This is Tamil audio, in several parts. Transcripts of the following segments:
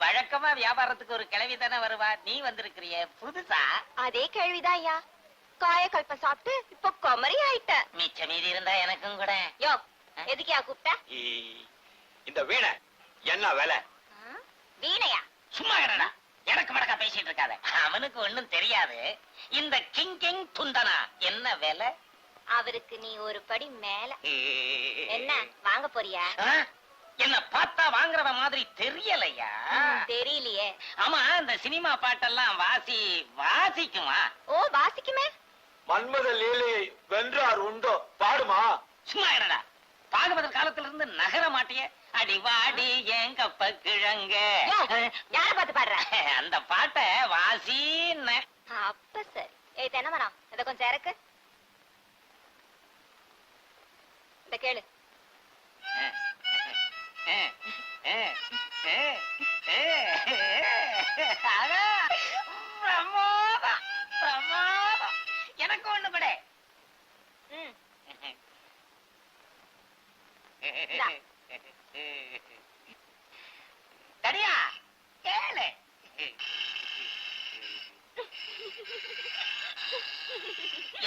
வழக்கமா வியாபாரத்துக்கு ஒரு கிழவி தானே வருவா, நீ வந்திருக்கிறிய புதுசா? அதே கேள்விதான் ஐயா. காயக்கல்ப சாப்பிட்டு இப்ப குமரி ஆயிட்ட. மிச்ச மீதி இருந்தா எனக்கும் கூட. யோ, எதுக்கியா கூப்பிட்ட? இந்த வீணை என்ன வேலை? வீணையா? சும்மா இருடா, எனக்கு மடக்கா பேசிட்டு இருக்காத. அவனுக்கு ஒண்ணும் தெரியாது. இந்த கிங் கிங் துந்தனா என்ன வேலை? அவருக்கு நீ ஒரு படி மேல. என்ன வாங்க போறியா? என்ன பார்த்தா வாங்குறவ மாதிரி தெரியலையா? தெரியலையே. ஆமா, இந்த சினிமா பாட்டெல்லாம் வாசிக்குமா? ஓ, வாசிக்குமே. மன்மத லீலை வென்றார் உண்டோ பாடுமா? சும்மா இருடா, பாகவதர் காலத்துல இருந்து நகர மாட்டிய. அடி வாடி ஏன் கப்ப கிழங்க. யார பாத்து பாடுற? அந்த பாட்டை வாசின்னு. அப்ப சரி. ஏய் தென்னமரம், இத கொஞ்சம் இறக்கு. இந்த கேளு. பிரமாதம் பிரமாதம். எனக்கு ஒண்ணு படே. தடியா கேளு.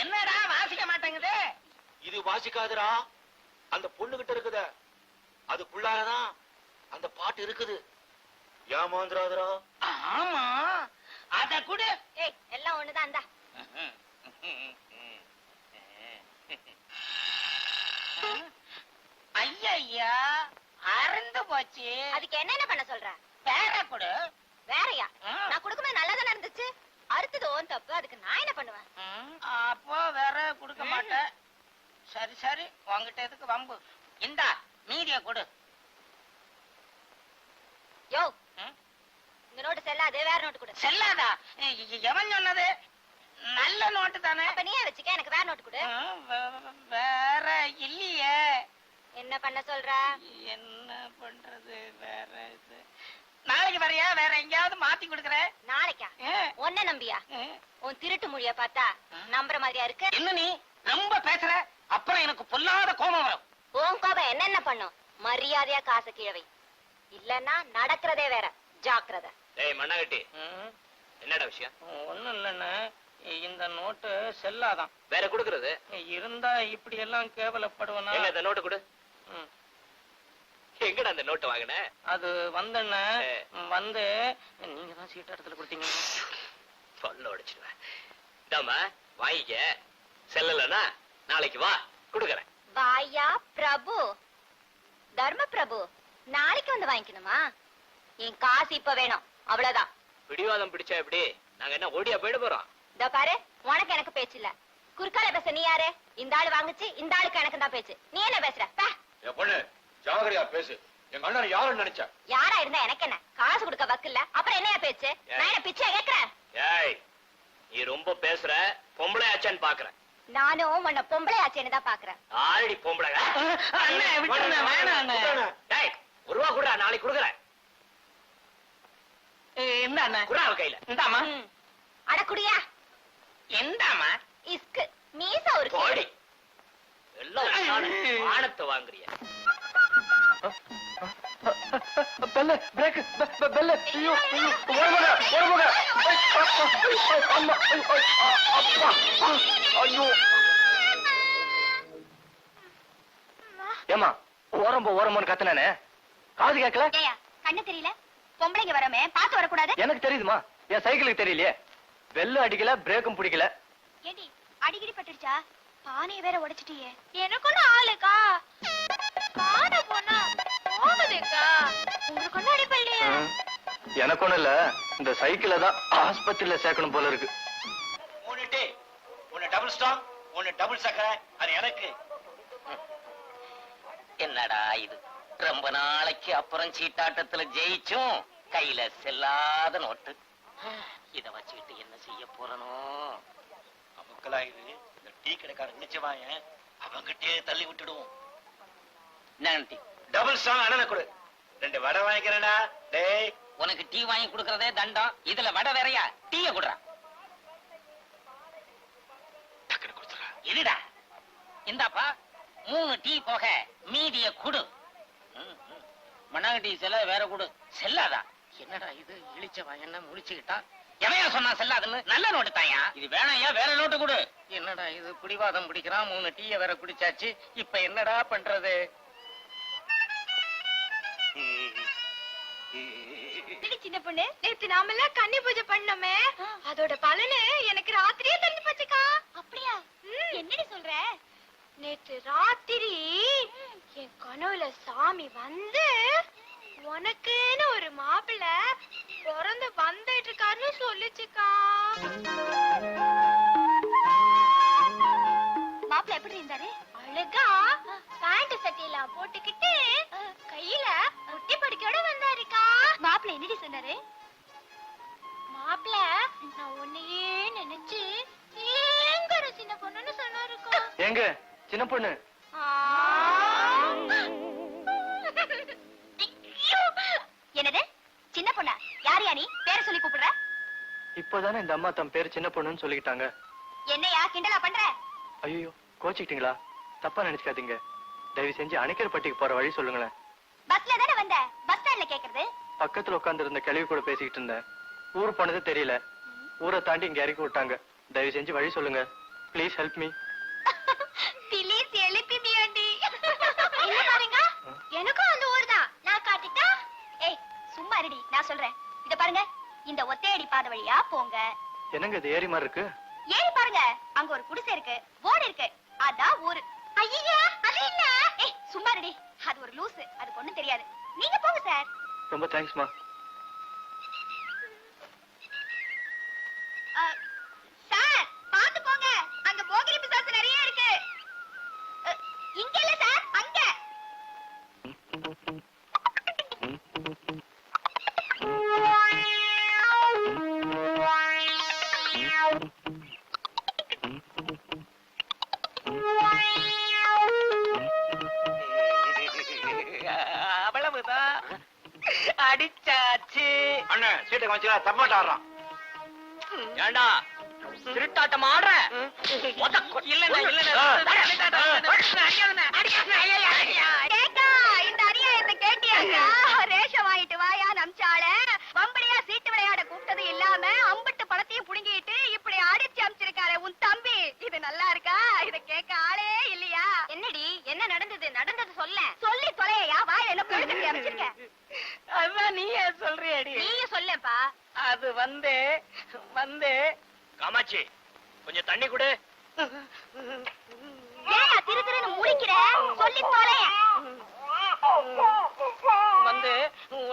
என்னடா வாசிக்க மாட்டேங்குது? இது வாசிக்காதுடா, அந்த பொண்ணு கிட்ட இருக்குது. அதுக்குள்ளாரதான் அந்த பாட்டு இருக்குது. ஏமாந்துராதுரா. ஆமா, அத கூட. ஏய், எல்லாம் ஒண்ணுதான். இந்தா. ஐயா, அறந்து போச்சு. அதுக்கு என்ன பண்ண சொல்ற? வேற கொடு. வேறயா? நான் குடுக்கும்போது நல்லதானே இருந்துச்சு. அடுத்தது ஓன் தப்பு, அதுக்கு நான் என்ன பண்ணுவேன்? அப்போ வேற குடுக்க மாட்டேன். சரி சரி, உங்ககிட்ட எதுக்கு வம்பு? இந்தா மீதிய கொடு. யோ, இந்த நோட்டு செல்லாது, வேற நோட்டு கொடு. செல்லாதா? எவன் சொன்னது? நல்ல நோட்டு தானே. அப்ப நீயே வச்சுக்க, எனக்கு வேற நோட்டு கொடு. வேற இல்லையே. என்ன பண்ண சொல்ற? என்ன பண்றது? வேற இது நாளைக்கு வரையா? வேற எங்கயாவது மாத்தி கொடுக்கற? நாளைக்கா? ஒன்ன நம்பியா? உன் திருட்டு மொழிய பார்த்தா நம்புற மாதிரியா இருக்கு? என்ன நீ ரொம்ப பேசுற? அப்புறம் எனக்கு பொல்லாத கோபம் வரும். உன் கோபம் என்ன பண்ணும்? மரியாதையா காசு கீழவை, இல்லன்னா நடக்கிறதே வேற. ஜாக்கிரதை. டேய் மண்ணாகட்டி, என்னடா விஷயம்? ஒண்ணும் இல்லன்னு, இந்த நோட்டு செல்லாதான். வேற குடுக்கறது இருந்தா இப்படி எல்லாம் கேவலப்படுவனா? இந்த நோட்டு கொடு. எங்கடா அந்த நோட்டு வாங்கின? அது வந்து நீங்க தான் சீட்டு இடத்துல கொடுத்தீங்க. சொல்ல உடைச்சிடுவேன். இதாமா வாங்கிக்க. செல்லலனா நாளைக்கு வா, குடுக்கறேன். வாயா பிரபு, தர்ம பிரபு. நாளைக்கு வந்து வாங்கிக்கணுமா? என் காசு இப்ப வேணும், அவ்வளவுதான். பிடிவாதம் பிடிச்சா எப்படி? நாங்க என்ன ஓடியா போயிட போறோம்? இதோ பாரு, உனக்கு எனக்கு பேச்சு இல்ல. குறுக்கால பேச நீ யாரு? இந்த ஆளு வாங்குச்சு, இந்த ஆளுக்கு எனக்கு தான் பேச்சு. நீ என்ன பேசுற? பொண்ணு ஜாகிரதையா பேசு. எங்க அண்ணன் யாருன்னு நினைச்ச? யாரா இருந்தா எனக்கு என்ன? காசு கொடுக்க வக்கில்ல, அப்புறம் என்னையா பேச்சு? நான் என்ன பிச்சையா கேக்குறேன்? ஏய், நீ ரொம்ப பேசுற. பொம்பளை ஆச்சான்னு பாக்குறேன். நானும் உன்னை பொம்பளை ஆச்சேன்னு தான் பாக்குறேன். ஆல்ரெடி பொம்பளை. ஒரு ரூபா குடுறா, நாளைக்கு குடுக்கறேன். குடுறா அவ கையில. இந்தாமா. அட குடியா. எந்தாமா? இஸ்கு மீச ஒரு கோடி. எல்லாம் ஆணத்தை வாங்குறிய. பெல்ல பிரேக் பெல்ல. ஐயோ ஐயோ, ஓடுங்க ஓடுங்க. அம்மா அப்பா. ஐயோ. ஏமா ஓரம்போன்னு கத்துனானே, காது கேட்கல? ஏயா, கண்ணு தெரியல? பொம்பளைங்க வரமே பார்த்து வரக்கூடாது? எனக்கு தெரியுதுமா, என் சைக்கிளுக்கு தெரியலையே. வெல்ல அடிக்கல, பிரேக்கும் பிடிக்கல. ஏடி, அடிக்கடி பட்டுடுச்சா? பானைய வேற உடைச்சிட்டியே. எனக்கு ஒண்ணு ஆளுக்கா? காண போனா போகுதுக்கா. உங்களுக்கு ஒண்ணு அடிப்ப இல்லையா? எனக்கு ஒண்ணு இல்ல, இந்த சைக்கிள தான் ஆஸ்பத்திரியில சேர்க்கணும் போல இருக்கு. ஒன்னு டபுள் ஸ்டாக், ஒன்னு டபுள் சக்கரை. அது எனக்கு. என்னடா இது? ரொம்ப நாளைக்கு அப்புறம் சீட்டாட்டத்துல ஜெயிச்சும் கையில செல்லாத நோட்டு. இத வச்சுக்கிட்டு என்ன செய்ய போறனோ? நமக்கெல்லா இது இந்த டீ கடைக்காரன் நினைச்சவாய அவங்கிட்டே தள்ளி விட்டுடுவோம். நன்றி. டபுள் ஸ்டாங் அண்ணனை கொடு. 2 வடை வாங்கிக்கிறேனா? டேய், உனக்கு டீ வாங்கி கொடுக்கறதே தண்டம், இதுல வடை வேறையா? டீய குடுறா. டக்குனு கொடுத்துறா. இருடா, இந்தாப்பா 3 டீ போக மீதிய குடு. மண்ணாங்கட்டி செல்ல வேற கொடு. செல்லாதா? என்னடா இது இழிச்சவா என்ன முடிச்சுக்கிட்டா? எவையா சொன்னா செல்லாதுன்னு? நல்ல நோட்டு தாயா. இது வேணாயா, வேற நோட்டு கொடு. என்னடா இது பிடிவாதம் பிடிக்கிறான். 3 டீய வேற குடிச்சாச்சு. இப்ப என்னடா பண்றது? சின்ன பொண்ணு, நேத்து நாமெல்லாம் கன்னி பூஜை பண்ணோமே, அதோட பலனு எனக்கு ராத்திரியே தெரிஞ்சு போச்சுக்கா. அப்படியா? என்னடி சொல்ற? நேத்து ராத்திரி என் கனவுல சாமி வந்து உனக்குன்னு ஒரு மாப்பிள்ளை பிறந்து வந்துட்டு இருக்காருன்னு சொல்லுச்சுக்கா. மாப்பிள்ளை எப்படி இருந்தாரு? அழகா பேண்ட் சட்டையெல்லாம் போட்டுக்கிட்டு கையில குட்டி படிக்கையோட வந்தாருக்கா. மாப்பிள்ளை என்னடி சொன்னாரு? மாப்பிள்ளை நான் உன்னையே நினைச்சு ஏங்கற சின்ன பொண்ணுன்னு சொன்னாருக்கா. எங்க சின்ன பொண்ணு? என்னது சின்ன பொண்ணா? யார் யா நீ? பேரை சொல்லி கூப்பிடுற? இப்பதானே இந்த அம்மா தம் பேர் சின்ன பொண்ணுன்னு சொல்லிக்கிட்டாங்க. என்னையா கிண்டலா பண்ற? ஐயோ கோச்சிக்கிட்டீங்களா? தப்பா நினைச்சுக்காதீங்க. தயவு செஞ்சு அணைக்கர்பட்டிக்கு போற வழி சொல்லுங்களேன். பஸ்ல தானே வந்த? பஸ் ஸ்டாண்ட்ல கேக்குறது? பக்கத்துல உட்கார்ந்து இருந்த கிழவி கூட பேசிக்கிட்டு இருந்தேன். ஊர் போனது தெரியல. ஊரை தாண்டி இங்க இறக்கி விட்டாங்க. தயவு செஞ்சு வழி சொல்லுங்க. Please help me. ப்ளீஸ் எழுப்பி மீண்டி. இல்ல பாருங்க, எனக்கும் அந்த ஊர் தான். நான் காட்டிட்டா? ஏய் சும்மா இருடி, நான் சொல்றேன். இத பாருங்க, இந்த ஒத்தையடி பாதை வழியா போங்க. என்னங்க இது ஏரி மாதிரி இருக்கு? ஏறி பாருங்க, அங்க ஒரு குடிசை இருக்கு, போர்டு இருக்கு, அதான் ஊரு. ஐயா அது இல்ல. ஏய் சும்மா இருடி, அது ஒரு லூசு, அதுக்கு ஒண்ணும் தெரியாது. நீங்க போங்க சார். ரொம்ப தேங்க்ஸ்மா. சார் பாத்து போங்க, அங்க போகிரி பிசாசு நிறைய இருக்கு. இங்க இல்ல சார், அங்க. அவ்வளவுதான், அடிச்சாச்சு. அண்ணன் சீட்டை காமிச்சா தப்பாட்ட ஆடுறான். ஏண்டா திருட்டாட்டம் ஆடுற? கேக்கா, இந்த அநியாயத்தை கேட்டியாக்கா? ரேஷன் வாங்கிட்டு வாயா நம்சால வம்படியா சீட்டு விளையாட கூப்பிட்டது இல்லாம அம்பிட்டு பணத்தையும் புடுங்கிட்டு இப்படி அடிச்சு அமிச்சிருக்காரு உன் தம்பி. இது நல்லா இருக்கா? இத கேட்க ஆளே இல்லையா? என்னடி என்ன நடந்தது? நடந்தது சொல்ல. சொல்லி தொலையா, வாயில என்ன புழுக்கட்டி அமைச்சிருக்க? அதான் நீயே சொல்றியடி. நீயே சொல்லப்பா. அது வந்து காமாட்சி கொஞ்சம் தண்ணி கொடு. ஏயா திரு திருன்னு முடிக்கிற? சொல்லி தொலைய. வந்து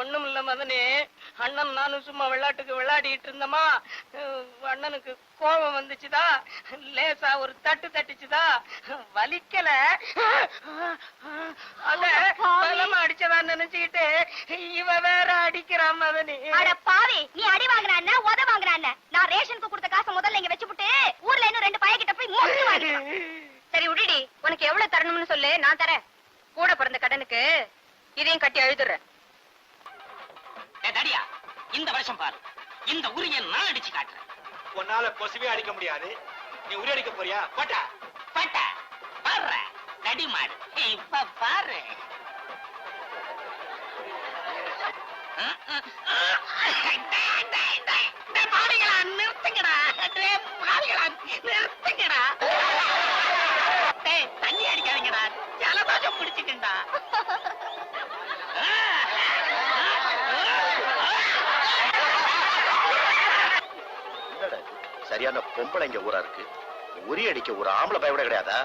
ஒண்ணும் இல்ல மதனே, அண்ணன் நானும் சும்மா விளையாட்டுக்கு விளையாடிட்டு இருந்தோமா, அண்ணனுக்கு கோபம் வந்துச்சுதா, லேசா ஒரு தட்டு தட்டிச்சுதா, வலிக்கல, அத பலமா அடிச்சதா நினைச்சுக்கிட்டு இவ வேற அடிக்கிறான் மதனி. அட பாவி, நீ அடி வாங்குறான உத வாங்குறான? நான் ரேஷனுக்கு கொடுத்த காசை முதல்ல இங்க வச்சுப்புட்டு ஊர்ல இன்னும் 2 பையகிட்ட போய் மொத்து வாங்கிக்கலாம். சரி விடுடி, உனக்கு எவ்வளவு தரணும்னு சொல்லு, நான் தரேன். கூட பிறந்த கடனுக்கு இதையும் கட்டி அழுதுறேன். தடியா, இந்த வருஷம் பாரு, இந்த உரிய நான் அடிச்சு காட்டுறேன். உன்னால கொசுவே அடிக்க முடியாது, நீ உரி அடிக்க போறியா? போட்டா பட்ட பாரு தடி மாடு. இப்ப பாரு. பாவிகளா நிறுத்துங்கடா, பாவிகளா நிறுத்துங்கடா. தண்ணி அடிக்காதீங்கடா, ஜலதோஷம் பிடிச்சிட்டுண்டா. சரியான பொம்பளைங்க ஊரா இருக்கு. உரி அடிக்க ஒரு ஆம்பளை பயவிட கிடையாதா?